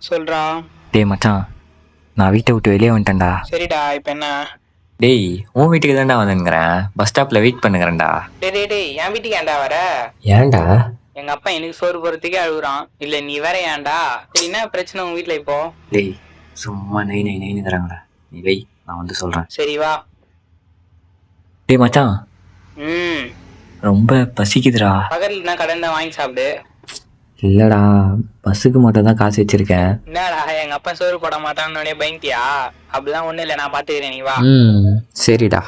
சொல்றா. டேய் மச்சான், நான் வீட்டை விட்டு வெளியே வந்துட்டேன்டா. சரிடா, இப்போ என்ன? டேய், உன் வீட்டுக்கு தான்டா வந்துங்கிறேன். பஸ் ஸ்டாப்பில் வெயிட் பண்ணுங்கிறேன்டா. டேய் என் வீட்டுக்கு ஏன்டா வர? ஏன்டா? எங்க அப்பா எனக்கு சோறு போறதுக்கே அழுகுறான். இல்ல நீ வேற ஏன்டா? சரி, என்ன பிரச்சனை உங்க வீட்டுல இப்போ? டேய், சும்மா நெய் தராங்கடா. நீ வை, நான் வந்து சொல்கிறேன். சரி வா. டேய் மச்சான், ரொம்ப பசிக்குதுடா. பக்கத்துல கடன் தான் வாங்கி சாப்பிடு. இல்லைடா, பஸ்ஸுக்கு மட்டும் தான் காசு வச்சிருக்கேன். என்னடா எங்க அப்பா சோறு போட மாட்டான்னு பயந்தியா? அப்படிலாம் ஒண்ணு இல்லை, நான் பாத்துக்கிறேன், நீ வா. சரிடா.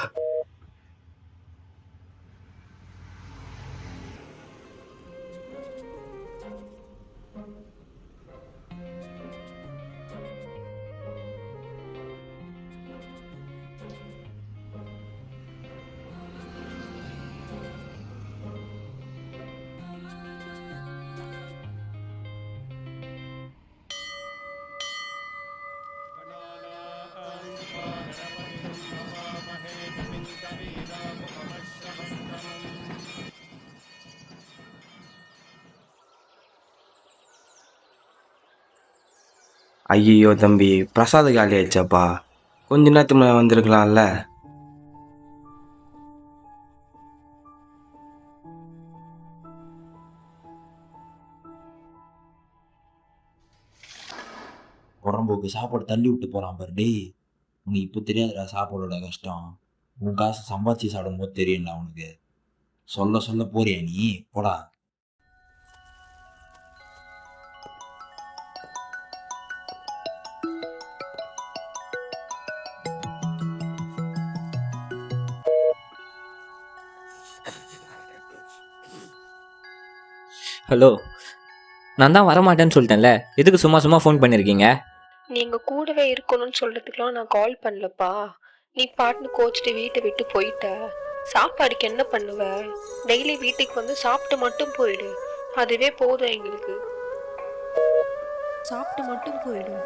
ஐயோ தம்பி, பிரசாத காலி ஆயிடுச்சாப்பா. கொஞ்ச நேரத்துக்கு முன்னாடி வந்திருக்கலாம்ல. புறம்போக்கு சாப்பாடு தள்ளி விட்டு போகிறான் பாரு. டேய், உனக்கு இப்போ தெரியாதுடா சாப்பாடோட கஷ்டம். உன் காசு சம்பாதிச்சு சாப்பிடும் போது தெரியும்டா உனக்கு. சொல்ல சொல்ல போறியா நீ? போடா. ஹலோ, நான் தான் வரமாட்டேன்னு சொல்லிட்டேன்ல, எதுக்கு சும்மா சும்மா ஃபோன் பண்ணியிருக்கீங்க? நீங்க கூடவே இருக்கணும்னு சொல்றதுக்குலாம் நான் கால் பண்ணலப்பா. நீ பாட்டுன்னு கோச்சிட்டு வீட்டை விட்டு போயிட்ட. சாப்பாடுக்கு என்ன பண்ணுவ? டெய்லி வீட்டுக்கு வந்து சாப்பிட்டு மட்டும் போயிடு. அதுவே போதும் எங்களுக்கு. சாப்பிட்டு மட்டும் போயிடு.